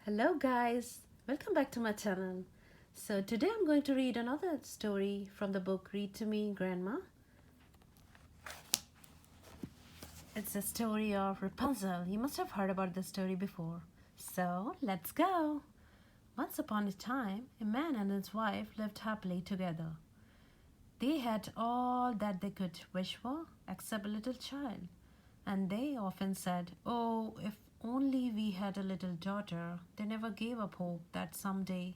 Hello, guys. Welcome back to my channel. So, today I'm going to read another story from the book Read to Me, Grandma. It's a story of Rapunzel. You must have heard about this story before. So, let's go. Once upon a time, a man and his wife lived happily together. They had all that they could wish for except a little child. And they often said, "Oh, if only we had a little daughter." They never gave up hope that someday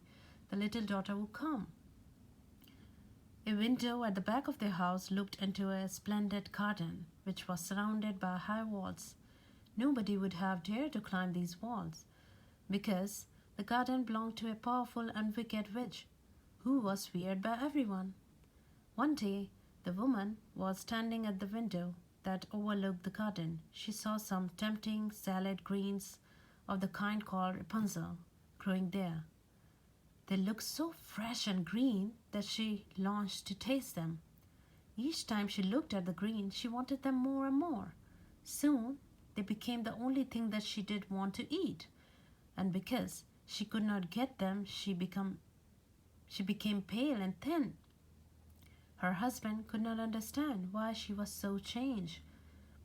the little daughter would come. A window at the back of their house looked into a splendid garden, which was surrounded by high walls. Nobody would have dared to climb these walls, because the garden belonged to a powerful and wicked witch, who was feared by everyone. One day, the woman was standing at the window that overlooked the garden. She saw some tempting salad greens of the kind called Rapunzel growing there. They looked so fresh and green that she longed to taste them. Each time she looked at the greens, she wanted them more and more. Soon, they became the only thing that she did want to eat. And because she could not get them, she became pale and thin. Her husband could not understand why she was so changed.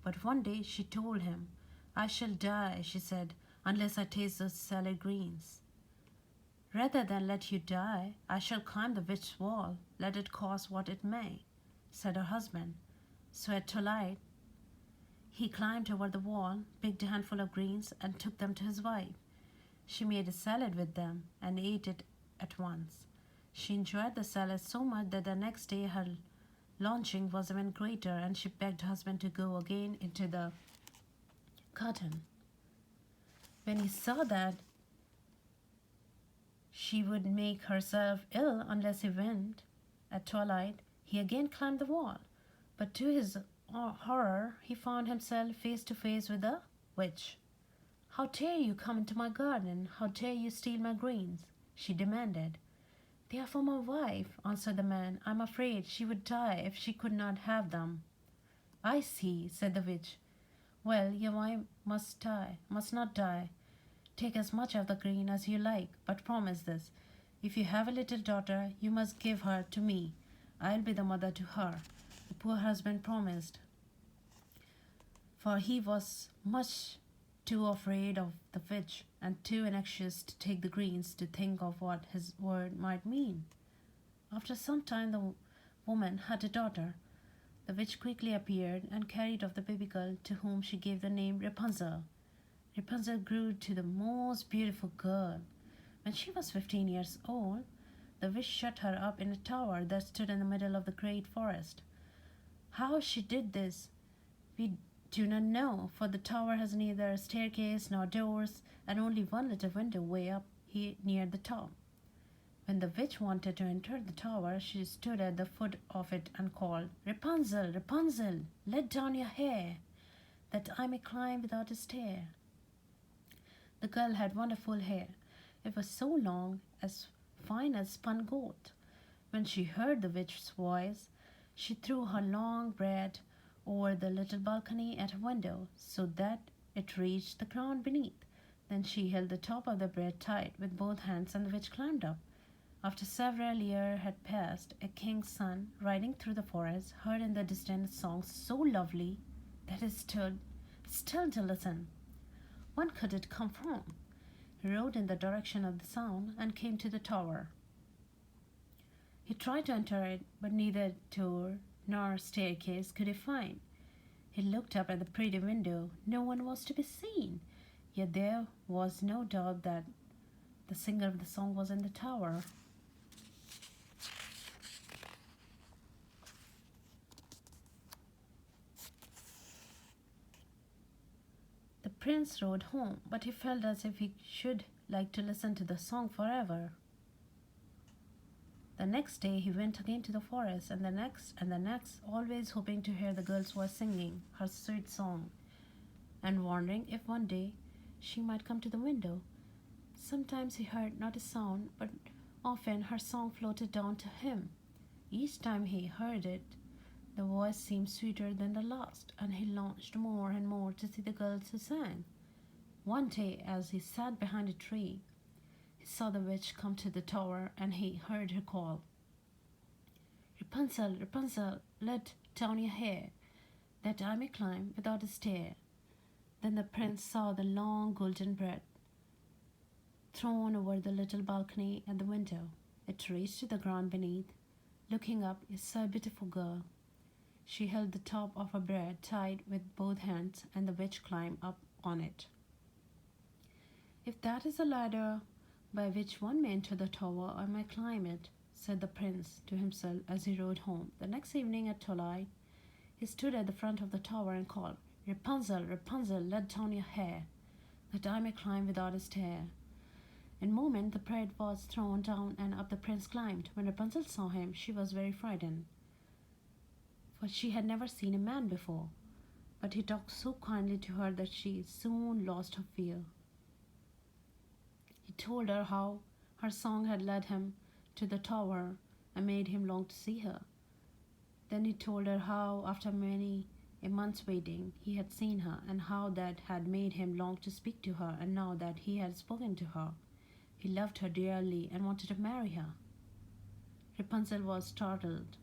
But one day she told him, "I shall die," she said, "unless I taste those salad greens." "Rather than let you die, I shall climb the witch's wall, let it cost what it may," said her husband. So at twilight, he climbed over the wall, picked a handful of greens, and took them to his wife. She made a salad with them and ate it at once. She enjoyed the salad so much that the next day her longing was even greater, and she begged her husband to go again into the garden. When he saw that she would make herself ill unless he went at twilight, he again climbed the wall. But to his horror, he found himself face to face with a witch. "How dare you come into my garden? How dare you steal my greens?" she demanded. "They are for my wife," answered the man. "I'm afraid she would die if she could not have them." "I see," said the witch. "Well, your wife must not die. Take as much of the green as you like, but promise this. If you have a little daughter, you must give her to me. I'll be the mother to her." The poor husband promised, for he was much too afraid of the witch and too anxious to take the greens to think of what his word might mean. After some time, the woman had a daughter. The witch quickly appeared and carried off the baby girl, to whom she gave the name Rapunzel. Rapunzel grew to the most beautiful girl. When she was 15 years old, the witch shut her up in a tower that stood in the middle of the great forest. How she did this, we do not know, for the tower has neither a staircase nor doors, and only one little window way up here near the top. When the witch wanted to enter the tower, she stood at the foot of it and called, "Rapunzel, Rapunzel, let down your hair, that I may climb without a stair." The girl had wonderful hair. It was so long, as fine as spun gold. When she heard the witch's voice, she threw her long braid over the little balcony at a window, so that it reached the ground beneath. Then she held the top of the braid tight with both hands, and the witch climbed up. After several years had passed, a king's son, riding through the forest, heard in the distance a song so lovely that he stood still to listen. When could it come from? He rode in the direction of the sound and came to the tower. He tried to enter it, but neither door nor staircase could he find. He looked up at the pretty window. No one was to be seen. Yet there was no doubt that the singer of the song was in the tower. The prince rode home, but he felt as if he should like to listen to the song forever. The next day he went again to the forest, and the next, always hoping to hear the girl's voice singing her sweet song, and wondering if one day she might come to the window. Sometimes he heard not a sound, but often her song floated down to him. Each time he heard it, the voice seemed sweeter than the last, and he longed more and more to see the girl who sang. One day, as he sat behind a tree, He saw the witch come to the tower, and he heard her call, Rapunzel, Rapunzel, let down your hair, that I may climb without a stair. Then the prince saw the long golden bread thrown over the little balcony at the window. It reached to the ground beneath. Looking up, he saw a beautiful girl. She held the top of her bread tight with both hands, and the witch climbed up on it. If that is a ladder by which one may enter the tower, I may climb it, said the prince to himself as he rode home. The next evening at twilight, he stood at the front of the tower and called, Rapunzel, Rapunzel, let down your hair, that I may climb without a stair. In a moment the bread was thrown down, and up the prince climbed. When Rapunzel saw him, she was very frightened, for she had never seen a man before. But he talked so kindly to her that she soon lost her fear. He told her how her song had led him to the tower and made him long to see her. Then he told her how, after many a month's waiting, he had seen her, and how that had made him long to speak to her, and now that he had spoken to her, he loved her dearly and wanted to marry her. Rapunzel was startled,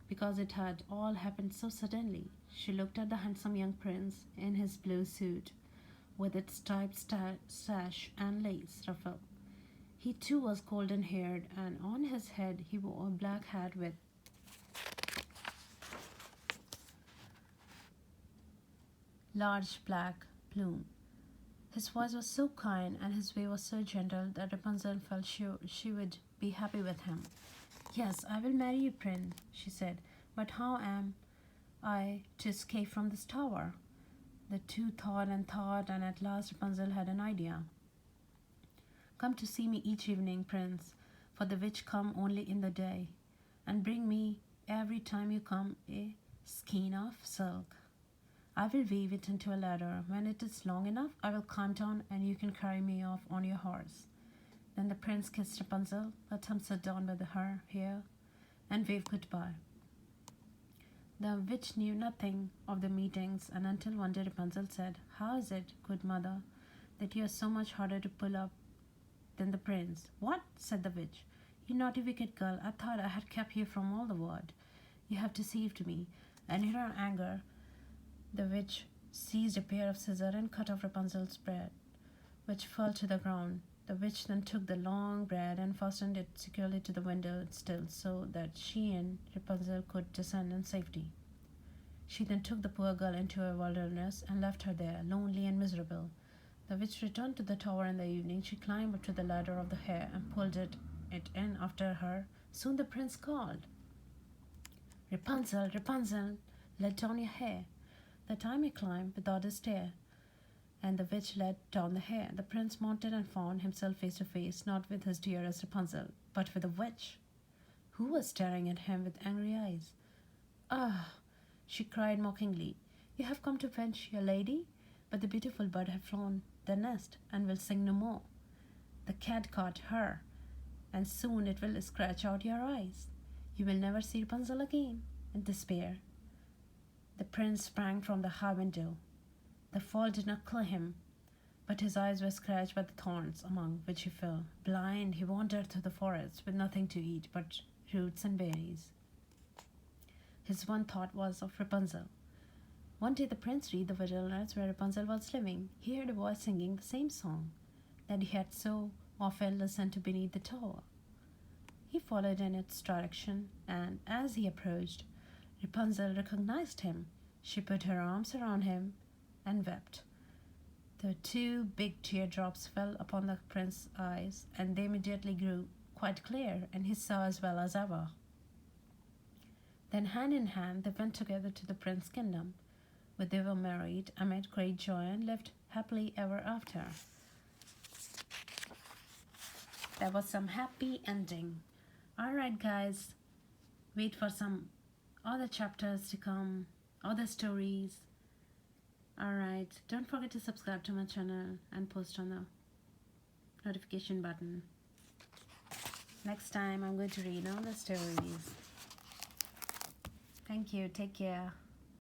because it had all happened so suddenly. She looked at the handsome young prince in his blue suit, with its striped sash and lace ruffle. He too was golden-haired, and on his head he wore a black hat with large black plume. His voice was so kind and his way was so gentle that Rapunzel felt sure she would be happy with him. Yes, I will marry you, Prince, she said, but how am I to escape from this tower? The two thought, and at last Rapunzel had an idea. Come to see me each evening, Prince, for the witch come only in the day, and bring me every time you come a skein of silk. I will weave it into a ladder. When it is long enough, I will climb down, and you can carry me off on your horse. Then the prince kissed Rapunzel, let him sit down with her here, and waved goodbye. The witch knew nothing of the meetings, and until one day Rapunzel said, How is it, good mother, that you are so much harder to pull up than the prince? What? Said the witch. You naughty wicked girl, I thought I had kept you from all the world. You have deceived me. And in her anger, the witch seized a pair of scissors and cut off Rapunzel's bread, which fell to the ground. The witch then took the long bread and fastened it securely to the window sill so that she and Rapunzel could descend in safety. She then took the poor girl into a wilderness and left her there, lonely and miserable. The witch returned to the tower in the evening. She climbed up to the ladder of the hair and pulled it in after her. Soon the prince called, Rapunzel, Rapunzel, let down your hair, that I may climb without a stair. And the witch let down the hair. The prince mounted and found himself face to face, not with his dearest Rapunzel, but with a witch, who was staring at him with angry eyes. Ah, she cried mockingly, you have come to fetch your lady, but the beautiful bird have flown the nest and will sing no more. The cat caught her, and soon it will scratch out your eyes. You will never see Rapunzel again. In despair, the prince sprang from the high window. The fall did not kill him, but his eyes were scratched by the thorns among which he fell. Blind, he wandered through the forest with nothing to eat but roots and berries. His one thought was of Rapunzel. One day the prince reached the wilderness where Rapunzel was living. He heard a voice singing the same song that he had so often listened to beneath the tower. He followed in its direction, and as he approached, Rapunzel recognized him. She put her arms around him and wept. The two big teardrops fell upon the prince's eyes, and they immediately grew quite clear, and he saw as well as ever. Then hand in hand they went together to the prince's kingdom, where they were married amid great joy and lived happily ever after. That was some happy ending. Alright guys, wait for some other chapters to come, other stories. Alright, don't forget to subscribe to my channel and post on the notification button. Next time I'm going to read all the stories. Thank you, take care.